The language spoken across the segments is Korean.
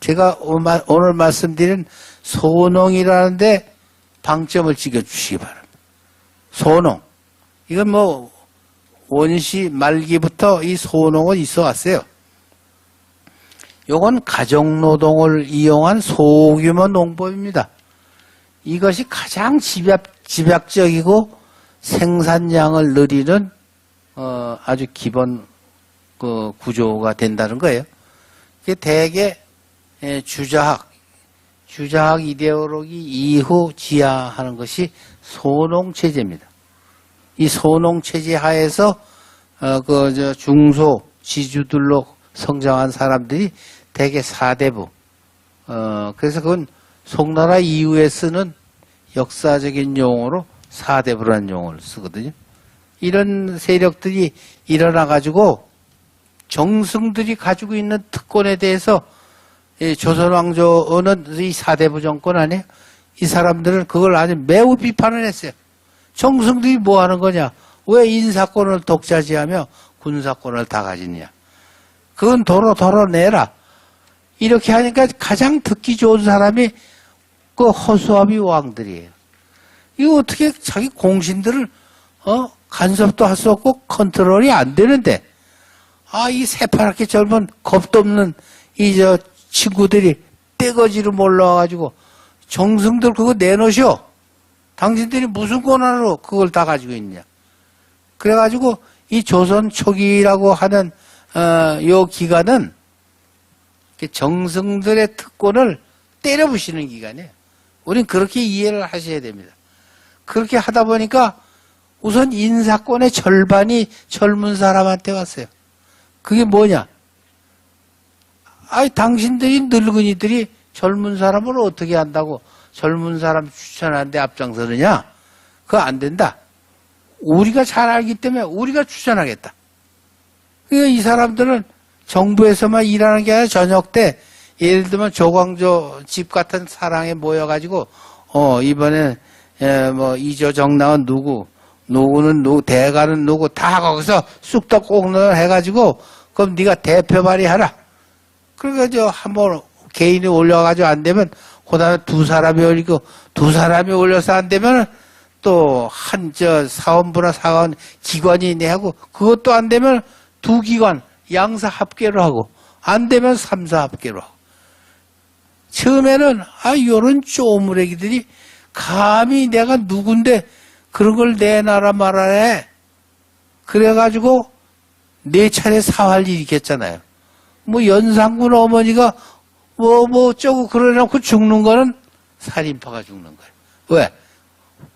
제가 오늘 말씀드린 소농이라는데 방점을 찍어주시기 바랍니다. 소농. 이건 뭐 원시 말기부터 이 소농은 있어 왔어요. 요건 가정노동을 이용한 소규모 농법입니다. 이것이 가장 집약적이고 생산량을 늘리는 아주 기본 그 구조가 된다는 거예요. 이게 대개 주자학 이데올로기 이후 지향하는 것이 소농체제입니다. 이 소농체제 하에서 중소 지주들로 성장한 사람들이 대개 4대부. 그래서 그건 송나라 이후에 쓰는 역사적인 용어로 4대부라는 용어를 쓰거든요. 이런 세력들이 일어나가지고 정승들이 가지고 있는 특권에 대해서 조선왕조는 이 4대부 정권 아니에요? 이 사람들은 그걸 아주 매우 비판을 했어요. 정승들이 뭐 하는 거냐? 왜 인사권을 독차지하며 군사권을 다 가지느냐? 그건 도로 내라. 이렇게 하니까 가장 듣기 좋은 사람이 그 허수아비 왕들이에요. 이거 어떻게 자기 공신들을 간섭도 할 수 없고 컨트롤이 안 되는데 이 새파랗게 젊은 겁도 없는 친구들이 떼거지로 몰라와가지고 정승들 그거 내놓으셔. 당신들이 무슨 권한으로 그걸 다 가지고 있냐. 그래가지고 이 조선 초기라고 하는 요 기간은 정승들의 특권을 때려부시는 기간이에요. 우린 그렇게 이해를 하셔야 됩니다. 그렇게 하다 보니까 우선 인사권의 절반이 젊은 사람한테 갔어요. 그게 뭐냐? 당신들이 늙은이들이 젊은 사람을 어떻게 한다고 젊은 사람 추천하는데 앞장서느냐? 그거 안 된다. 우리가 잘 알기 때문에 우리가 추천하겠다. 그러니까 이 사람들은 정부에서만 일하는 게 아니라 저녁 때 예를 들면 조광조 집 같은 사랑에 모여가지고 이번에 뭐 이조 정당은 누구는 누구 대가는 누구 다 거기서 쑥떡 꽁을 해가지고 그럼 네가 대표 발의하라. 그러니까 한번 개인이 올려가지고 안 되면 그다음에 두 사람이 올리고 두 사람이 올려서 안 되면 또 사원부나 사원 기관이 내하고 그것도 안 되면 두 기관 양사 합계로 하고 안 되면 삼사 합계로 하고 처음에는 요런 쪼무레기들이 감히 내가 누군데 그런 걸 내놔라 말아라. 그래가지고 네 차례 사활 일으켰잖아요. 뭐 연산군 어머니가 뭐 어쩌고 그러놓고 죽는 거는 살인파가 죽는 거예요. 왜?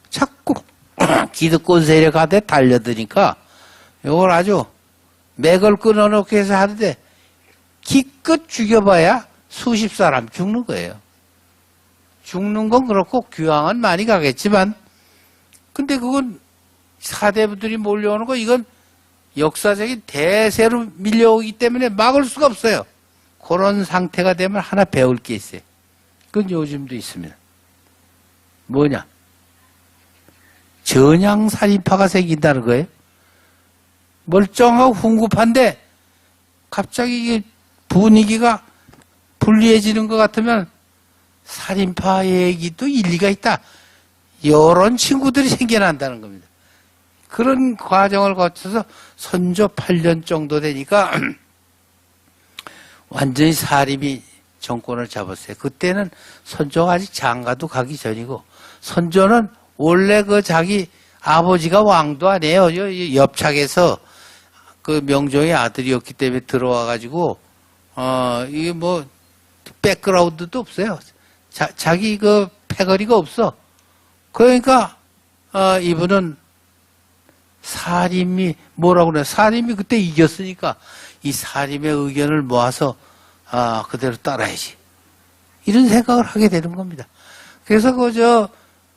자꾸 기득권 세력한테 달려드니까 이걸 아주 맥을 끊어놓고 해서 하는데 기껏 죽여봐야 수십 사람 죽는 거예요. 죽는 건 그렇고 귀향은 많이 가겠지만 근데 그건 사대부들이 몰려오는 거 이건 역사적인 대세로 밀려오기 때문에 막을 수가 없어요. 그런 상태가 되면 하나 배울 게 있어요. 그건 요즘도 있습니다. 뭐냐? 전향살인파가 생긴다는 거예요. 멀쩡하고 훈급한데 갑자기 분위기가 불리해지는 것 같으면 살인파 얘기도 일리가 있다. 이런 친구들이 생겨난다는 겁니다. 그런 과정을 거쳐서 선조 8년 정도 되니까 완전히 사림이 정권을 잡았어요. 그때는 선조가 아직 장가도 가기 전이고 선조는 원래 자기 아버지가 왕도 아니에요. 옆착에서 그 명종의 아들이었기 때문에 들어와가지고 이게 뭐 백그라운드도 없어요. 자기 패거리가 없어. 그러니까 이분은 사림이 뭐라고 그래? 사림이 그때 이겼으니까 이 사림의 의견을 모아서 그대로 따라야지. 이런 생각을 하게 되는 겁니다. 그래서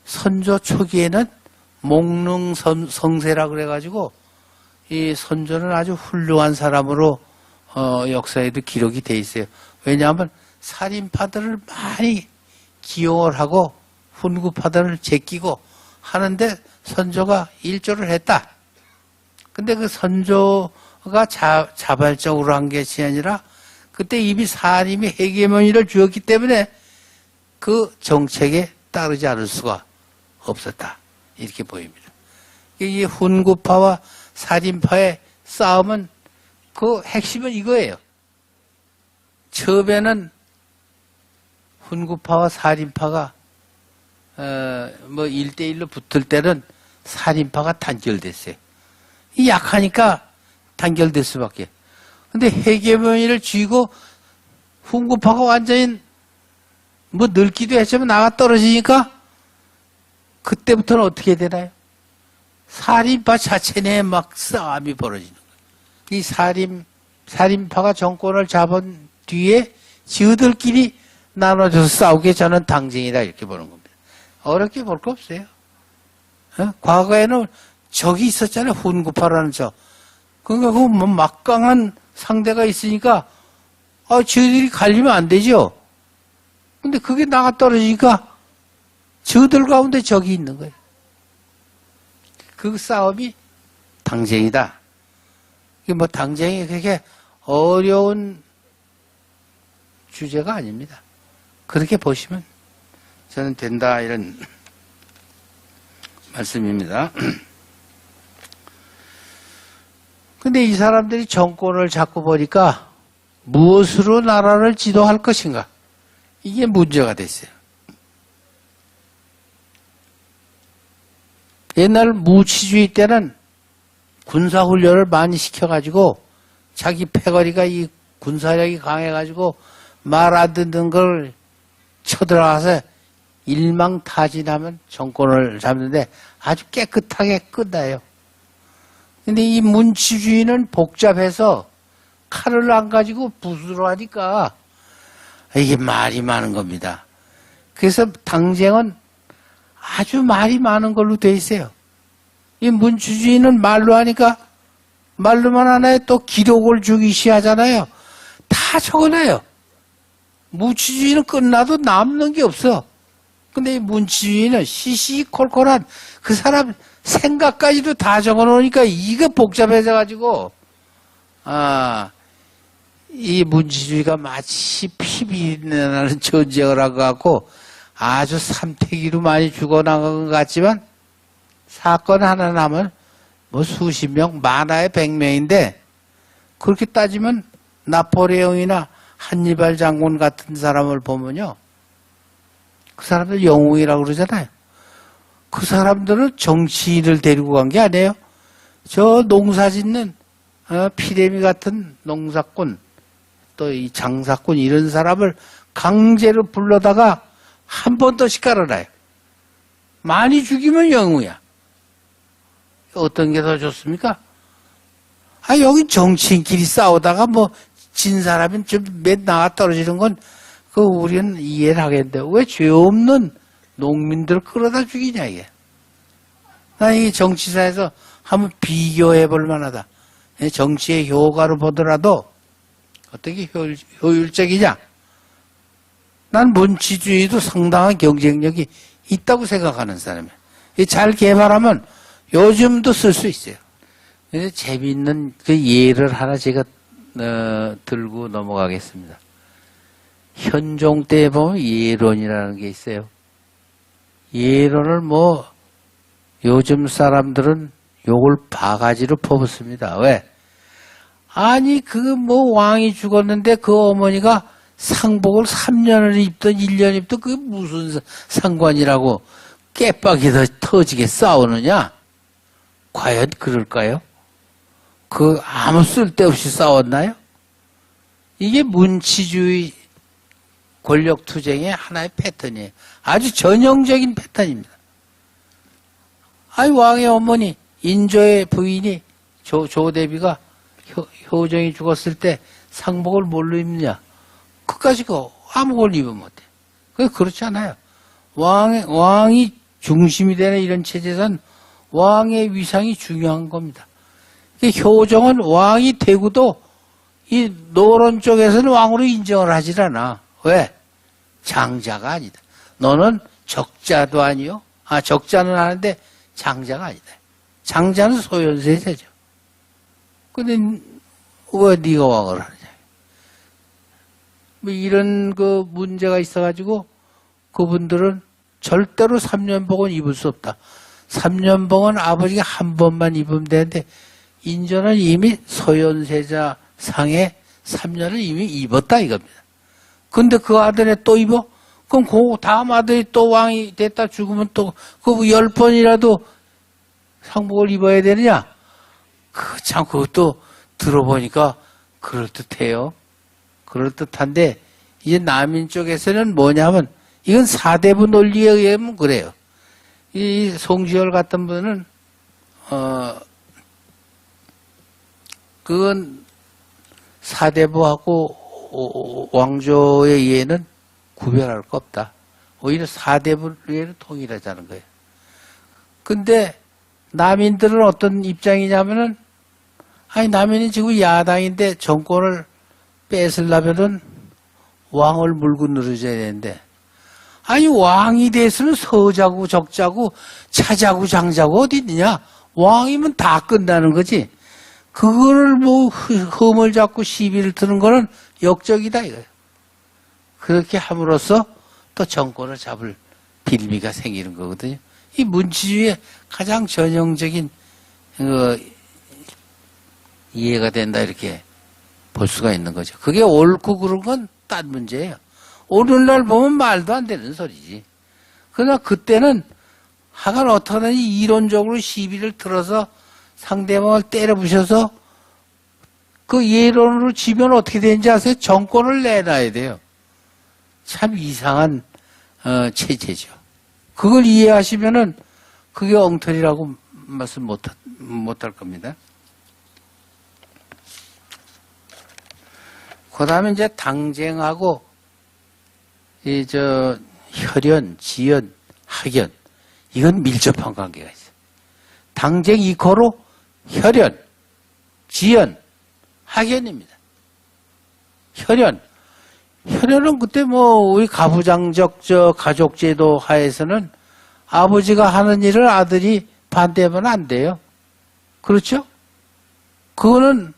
선조 초기에는 목릉성세라 그래가지고 이 선조는 아주 훌륭한 사람으로 역사에도 기록이 돼 있어요. 왜냐하면 살인파들을 많이 기용을 하고 훈구파들을 제끼고 하는데 선조가 일조를 했다. 근데 그 선조가 자발적으로 한 것이 아니라 그때 이미 사림이 해계문의를 주었기 때문에 그 정책에 따르지 않을 수가 없었다. 이렇게 보입니다. 이 훈구파와 사림파의 싸움은 그 핵심은 이거예요. 처음에는 훈구파와 사림파가 뭐 1대1로 붙을 때는 사림파가 단결됐어요. 이 약하니까 단결될 수밖에. 근데 해계문의를 쥐고 훈구파가 완전히 뭐 늙기도 했지만 나가 떨어지니까 그때부터는 어떻게 되나요? 사림파 자체 내에 막 싸움이 벌어지는 거예요. 이 사림파가 정권을 잡은 뒤에 지어들끼리 나눠져서 싸우게 저는 당쟁이다 이렇게 보는 겁니다. 어렵게 볼 거 없어요. 과거에는 적이 있었잖아요. 훈구파라는 적. 그러니까 그 뭐 막강한 상대가 있으니까 저희들이 갈리면 안 되죠. 근데 그게 나가 떨어지니까 저들 가운데 적이 있는 거예요. 그 싸움이 당쟁이다. 이게 뭐 당쟁이 그렇게 어려운 주제가 아닙니다. 그렇게 보시면 저는 된다 이런 말씀입니다. 근데 이 사람들이 정권을 잡고 보니까 무엇으로 나라를 지도할 것인가? 이게 문제가 됐어요. 옛날 무치주의 때는 군사훈련을 많이 시켜가지고 자기 패거리가 이 군사력이 강해가지고 말 안 듣는 걸 쳐들어가서 일망타진하면 정권을 잡는데 아주 깨끗하게 끝나요. 근데 이 문치주의는 복잡해서 칼을 안 가지고 붓으로 하니까 이게 말이 많은 겁니다. 그래서 당쟁은 아주 말이 많은 걸로 돼 있어요. 이 문치주의는 말로 하니까 말로만 하나요? 또 기록을 주기시하잖아요. 다 적어놔요. 무치주의는 끝나도 남는 게 없어. 근데 이 문치주의는 시시콜콜한 그 사람 생각까지도 다 적어놓으니까 이게 복잡해져가지고 이 문치주의가 마치 피비린내나는 전쟁을 한 것 같고 아주 삼태기로 많이 죽어나간 것 같지만 사건 하나 나면 뭐 수십 명, 많아야 100명인데 그렇게 따지면 나폴레옹이나 한니발 장군 같은 사람을 보면요. 그 사람들 영웅이라고 그러잖아요. 그 사람들은 정치인을 데리고 간 게 아니에요. 저 농사 짓는 피레미 같은 농사꾼 또 이 장사꾼 이런 사람을 강제로 불러다가 한 번 더씩 깔아놔요. 많이 죽이면 영웅이야. 어떤 게 더 좋습니까? 여기 정치인끼리 싸우다가 뭐 진 사람이 좀 몇 나가 떨어지는 건 우리는 이해를 하겠는데 왜 죄 없는 농민들을 끌어다 죽이냐 이게. 이 정치사에서 한번 비교해 볼 만하다. 정치의 효과로 보더라도 어떻게 효율적이냐? 난 문치주의도 상당한 경쟁력이 있다고 생각하는 사람이에요. 잘 개발하면 요즘도 쓸 수 있어요. 그래서 재미있는 그 예를 하나 제가 들고 넘어가겠습니다. 현종 때 보면 예론이라는 게 있어요. 예론을 뭐 요즘 사람들은 욕을 바가지로 퍼붓습니다. 왜? 아니 뭐 왕이 죽었는데 그 어머니가 상복을 3년을 입던 1년 입던 그게 무슨 상관이라고 깨빡이 터지게 싸우느냐? 과연 그럴까요? 아무 쓸데없이 싸웠나요? 이게 문치주의 권력투쟁의 하나의 패턴이에요. 아주 전형적인 패턴입니다. 왕의 어머니 인조의 부인이 조대비가 효정이 죽었을 때 상복을 뭘로 입느냐? 그까지 아무걸 입으면 못해. 그렇지 않아요. 왕이 중심이 되는 이런 체제에서는 왕의 위상이 중요한 겁니다. 효정은 왕이 되고도 이 노론 쪽에서는 왕으로 인정을 하질 않아. 왜? 장자가 아니다. 너는 적자도 아니요. 적자는 하는데 장자가 아니다. 장자는 소현세제죠. 근데 왜 네가 왕을 하느냐. 뭐 이런 그 문제가 있어가지고 그분들은 절대로 3년복은 입을 수 없다. 3년복은 아버지가 한 번만 입으면 되는데 인조는 이미 소현세자 상에 3년을 이미 입었다 이겁니다. 근데 그 아들에 또 입어? 그럼 그 다음 아들이 또 왕이 됐다 죽으면 또 그 10번이라도 상복을 입어야 되느냐? 참 그것도 들어보니까 그럴듯해요. 그럴듯한데 이제 남인 쪽에서는 뭐냐면 이건 사대부 논리에 의하면 그래요. 이 송시열 같은 분은 그건 사대부하고 왕조의 이해는 구별할 거 없다. 오히려 사대부 이해는 통일하자는 거예요. 근데 남인들은 어떤 입장이냐면은 아니 남인이 지금 야당인데 정권을 뺏으려면은 왕을 물고 늘어져야 되는데 아니 왕이 돼서는 서자고 적자고 차자고 장자고 어디 있느냐. 왕이면 다 끝나는 거지. 그거를 뭐 흠을 잡고 시비를 트는 거는 역적이다 이거예요. 그렇게 함으로써 또 정권을 잡을 빌미가 생기는 거거든요. 이 문치주의의 가장 전형적인 이해가 된다 이렇게 볼 수가 있는 거죠. 그게 옳고 그런 건 딴 문제예요. 오늘날 보면 말도 안 되는 소리지. 그러나 그때는 하간 어떡하든지 이론적으로 시비를 틀어서 상대방을 때려 부셔서 그 예론으로 지면 어떻게 되는지 아세요? 정권을 내놔야 돼요. 참 이상한 체제죠. 그걸 이해하시면은 그게 엉터리라고 말씀 못할 겁니다. 그 다음에 이제 당쟁하고, 혈연, 지연, 학연. 이건 밀접한 관계가 있어요. 당쟁 이코로 혈연, 지연, 학연입니다. 혈연. 혈연은 그때 우리 가부장적 가족제도 하에서는 아버지가 하는 일을 아들이 반대하면 안 돼요. 그렇죠? 그거는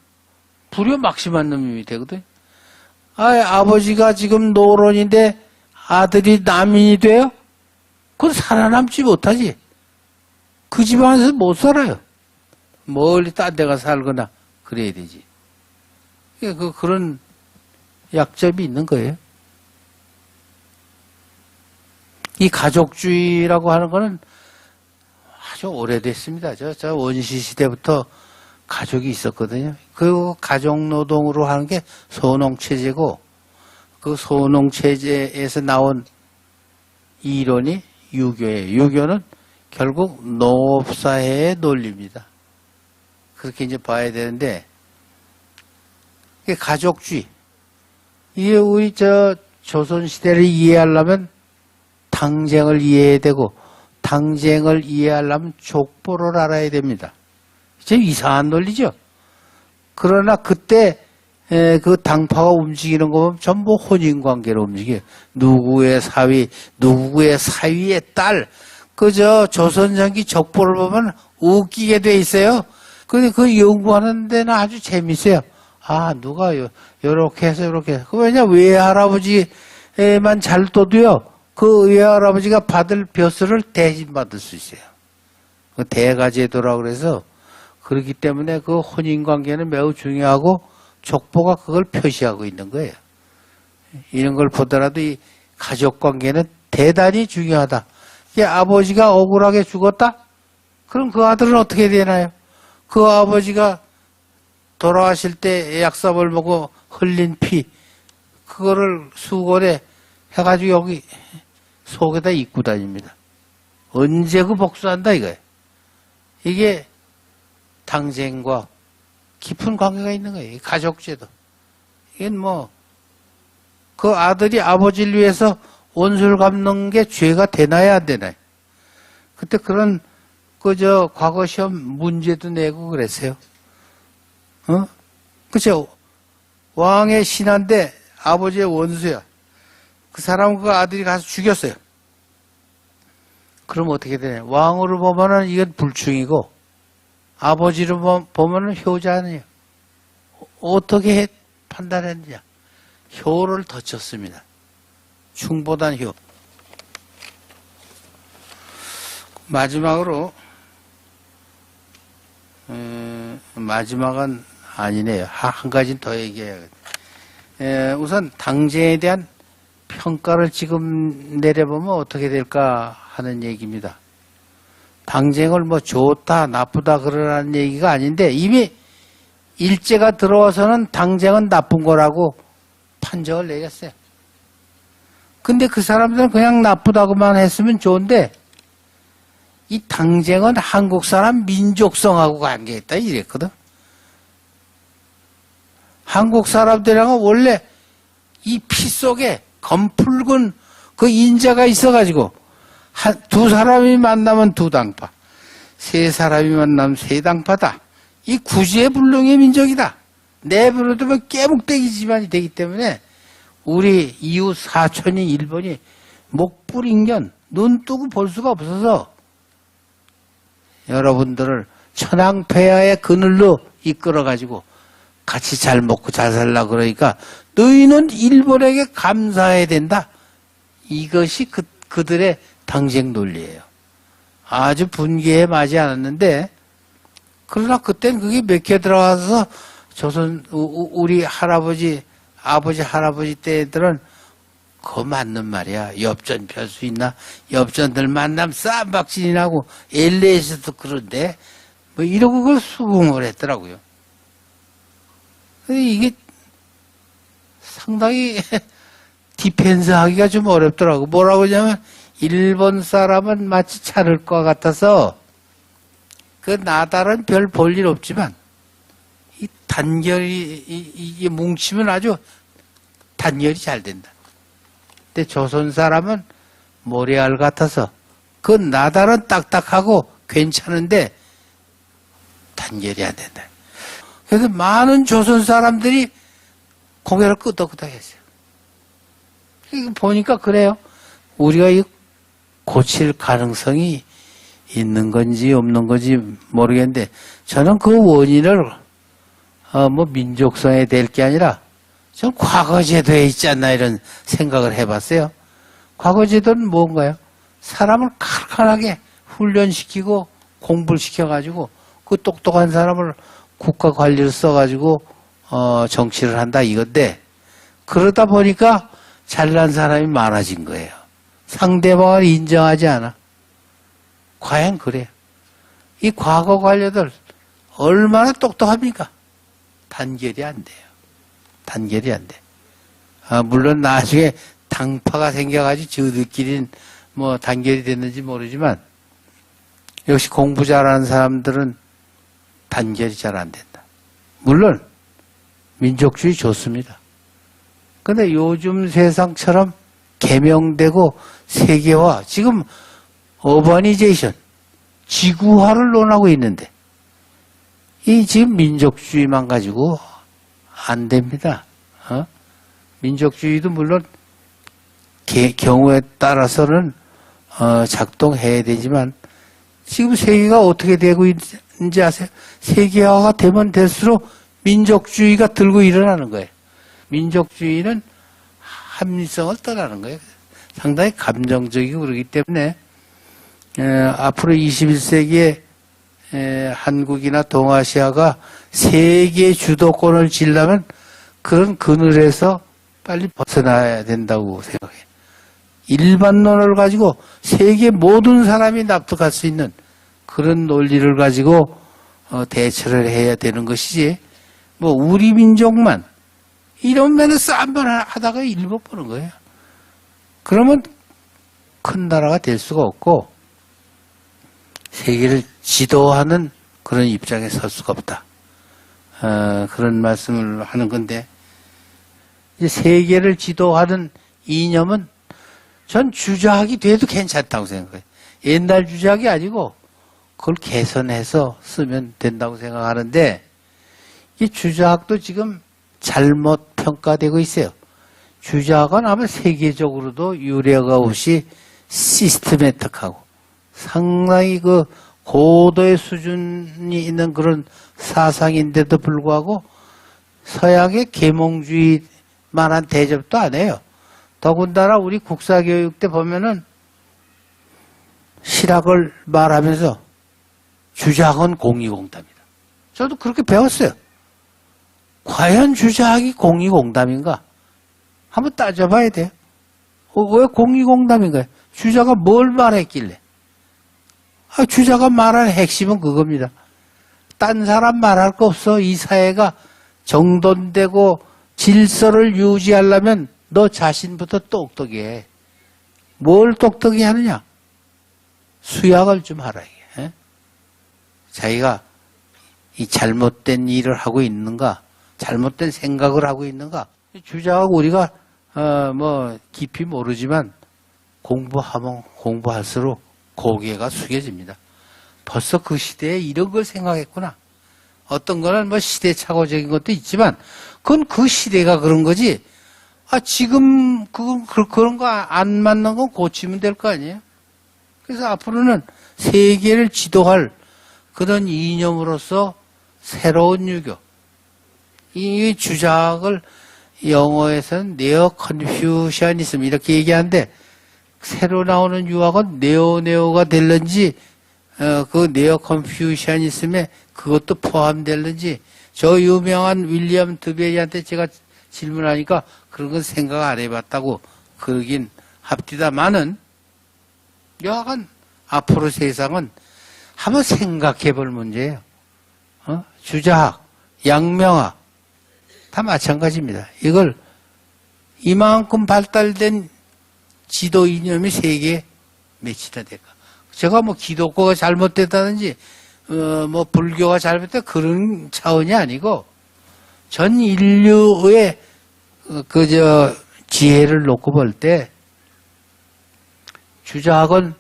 불효막심한 놈이 되거든. 아버지가 지금 노론인데 아들이 남인이 돼요? 그건 살아남지 못하지. 그 집안에서 못 살아요. 멀리 딴 데 가서 살거나 그래야 되지. 그런 약점이 있는 거예요. 이 가족주의라고 하는 거는 아주 오래됐습니다. 저 원시 시대부터 가족이 있었거든요. 그 가족노동으로 하는 게 소농체제고 그 소농체제에서 나온 이론이 유교예요. 유교는 결국 농업사회의 논리입니다. 그렇게 이제 봐야 되는데 이게 가족주의. 이게 우리 조선시대를 이해하려면 당쟁을 이해해야 되고 당쟁을 이해하려면 족보를 알아야 됩니다. 좀 이상한 논리죠. 그러나 그때 그 당파가 움직이는 거 보면 전부 혼인관계로 움직여요. 누구의 사위, 누구의 사위의 딸. 조선전기 족보를 보면 웃기게 돼 있어요. 근데 그 연구하는 데는 아주 재밌어요. 누가 요렇게 해서 요렇게 해서. 왜냐 외할아버지만 잘 둬도요. 그 외할아버지가 받을 벼슬을 대신받을 수 있어요. 그 대가제도라고 그래서 그렇기 때문에 그 혼인관계는 매우 중요하고 족보가 그걸 표시하고 있는 거예요. 이런 걸 보더라도 이 가족관계는 대단히 중요하다. 이게 아버지가 억울하게 죽었다? 그럼 그 아들은 어떻게 되나요? 그 아버지가 돌아가실 때 약삽을 먹고 흘린 피 그거를 수건에 해가지고 여기 속에다 입고 다닙니다. 언제 그 복수한다 이거예요. 이게 당쟁과 깊은 관계가 있는 거예요. 가족제도. 이건 그 아들이 아버지를 위해서 원수를 갚는 게 죄가 되나요, 안 되나요? 그때 그런, 과거 시험 문제도 내고 그랬어요. 그쵸? 왕의 신하인데 아버지의 원수야. 그 사람 그 아들이 가서 죽였어요. 그럼 어떻게 되나요? 왕으로 보면은 이건 불충이고, 아버지로 보면은 효자 아니에요. 어떻게 판단했느냐. 효를 더 쳤습니다. 충보단 효. 마지막으로 마지막은 아니네요. 한 가지 더 얘기해야겠네요. 우선 당쟁에 대한 평가를 지금 내려보면 어떻게 될까 하는 얘기입니다. 당쟁을 뭐 좋다 나쁘다 그러라는 얘기가 아닌데 이미 일제가 들어와서는 당쟁은 나쁜 거라고 판정을 내렸어요. 근데 그 사람들은 그냥 나쁘다고만 했으면 좋은데 이 당쟁은 한국 사람 민족성하고 관계있다 이랬거든. 한국 사람들이랑은 원래 이 피 속에 검붉은 그 인자가 있어가지고 두 사람이 만나면 두 당파, 세 사람이 만나면 세 당파다. 이 구제불능의 민족이다. 내버려두면 깨묵대기 집안이 되기 때문에 우리 이웃 사촌인 일본이 목불인견 눈 뜨고 볼 수가 없어서 여러분들을 천황폐하의 그늘로 이끌어가지고 같이 잘 먹고 잘 살라 그러니까 너희는 일본에게 감사해야 된다. 이것이 그들의 당쟁 논리예요. 아주 분기에 맞지 않았는데 그러나 그땐 그게 맥혀 들어가서 조선 우리 할아버지 아버지 할아버지 때들은 그거 맞는 말이야. 엽전 펼 수 있나? 엽전들 만나면 쌈박질이 나고 LA에서도 그런데 뭐 이러고 그걸 수긍을 했더라고요. 이게 상당히 디펜스 하기가 좀 어렵더라고. 뭐라고 하냐면 일본 사람은 마치 차를 것 같아서 그 나달은 별 볼 일 없지만 이 단결이 이게 뭉치면 아주 단결이 잘 된다. 근데 조선 사람은 모래알 같아서 그 나달은 딱딱하고 괜찮은데 단결이 안 된다. 그래서 많은 조선 사람들이 고개를 끄덕끄덕 했어요. 이거 보니까 그래요. 우리가 이 고칠 가능성이 있는 건지 없는 건지 모르겠는데 저는 그 원인을 뭐 민족성에 될 게 아니라 전 과거제도에 있지 않나 이런 생각을 해봤어요. 과거제도는 뭔가요? 사람을 칼칼하게 훈련시키고 공부를 시켜가지고 그 똑똑한 사람을 국가 관리를 써가지고 정치를 한다 이건데 그러다 보니까 잘난 사람이 많아진 거예요. 상대방을 인정하지 않아. 과연 그래요. 이 과거 관료들 얼마나 똑똑합니까? 단결이 안 돼요. 단결이 안 돼. 물론 나중에 당파가 생겨가지고 저들끼리는 뭐 단결이 됐는지 모르지만 역시 공부 잘하는 사람들은 단결이 잘 안 된다. 물론 민족주의 좋습니다. 근데 요즘 세상처럼 개명되고 세계화, 지금 어바니제이션, 지구화를 논하고 있는데 이 지금 민족주의만 가지고 안 됩니다. 민족주의도 물론 경우에 따라서는 작동해야 되지만 지금 세계가 어떻게 되고 있는지 아세요? 세계화가 되면 될수록 민족주의가 들고 일어나는 거예요. 민족주의는 합리성을 떠나는 거예요. 상당히 감정적이고 그러기 때문에 앞으로 21세기에 한국이나 동아시아가 세계 주도권을 쥐려면 그런 그늘에서 빨리 벗어나야 된다고 생각해요. 일반론을 가지고 세계 모든 사람이 납득할 수 있는 그런 논리를 가지고 대처를 해야 되는 것이지 뭐 우리 민족만 이러면 싸움만 하다가 일못 보는 거예요. 그러면 큰 나라가 될 수가 없고 세계를 지도하는 그런 입장에 설 수가 없다. 그런 말씀을 하는 건데 이제 세계를 지도하는 이념은 전 주작이 돼도 괜찮다고 생각해요. 옛날 주작이 아니고 그걸 개선해서 쓰면 된다고 생각하는데 이 주작도 지금 잘못 평가되고 있어요. 주작은 아마 세계적으로도 유례가 없이 시스테매틱하고 상당히 그 고도의 수준이 있는 그런 사상인데도 불구하고 서양의 계몽주의만 만한 대접도 안 해요. 더군다나 우리 국사교육 때 보면은 실학을 말하면서 주작은 공의공담이다. 저도 그렇게 배웠어요. 과연 주작이 공의공담인가? 한번 따져봐야 돼요. 왜 공의공담인가요? 주자가 뭘 말했길래? 주자가 말할 핵심은 그겁니다. 딴 사람 말할 거 없어. 이 사회가 정돈되고 질서를 유지하려면 너 자신부터 똑똑해. 뭘 똑똑히 하느냐? 수약을 좀 하라. 이게. 자기가 이 잘못된 일을 하고 있는가? 잘못된 생각을 하고 있는가? 주자하고 우리가 깊이 모르지만 공부하면 공부할수록 고개가 숙여집니다. 벌써 그 시대에 이런 걸 생각했구나. 어떤 거는 시대착오적인 것도 있지만 그건 그 시대가 그런 거지. 지금 그런 거 안 맞는 건 고치면 될 거 아니에요. 그래서 앞으로는 세계를 지도할 그런 이념으로서 새로운 유교, 이 주작을 영어에서는 네오 컨퓨시아니즘 이렇게 얘기하는데 새로 나오는 유학은 네오가 될런지 그 네오 컨퓨시아니즘에 그것도 포함될는지 저 유명한 윌리엄 드베리한테 제가 질문하니까 그런 건 생각 안 해봤다고 그러긴 합디다마는 여하간 앞으로 세상은 한번 생각해 볼 문제예요. 주자학, 양명학 다 마찬가지입니다. 이걸 이만큼 발달된 지도 이념이 세계에 몇이나 될까? 제가 기독교가 잘못됐다든지 불교가 잘못됐다 그런 차원이 아니고 전 인류의 지혜를 놓고 볼 때 주자학은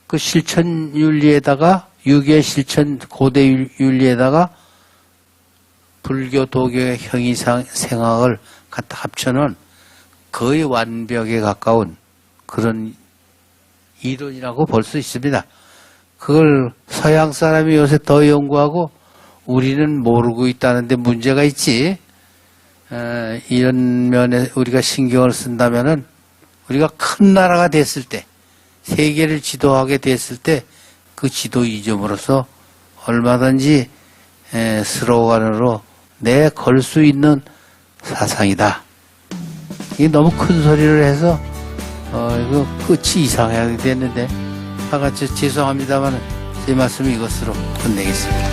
그 실천 윤리에다가 유교의 실천 고대 윤리에다가 불교 도교의 형이상생학을 갖다 합쳐놓은 거의 완벽에 가까운 그런 이론이라고 볼 수 있습니다. 그걸 서양 사람이 요새 더 연구하고 우리는 모르고 있다는데 문제가 있지. 이런 면에 우리가 신경을 쓴다면은 우리가 큰 나라가 됐을 때, 세계를 지도하게 됐을 때 그 지도 이점으로서 얼마든지 스로건으로 내걸 수 있는 사상이다. 이게 너무 큰 소리를 해서 이거 끝이 이상하게 됐는데, 아까 죄송합니다만 제 말씀이 이것으로 끝내겠습니다.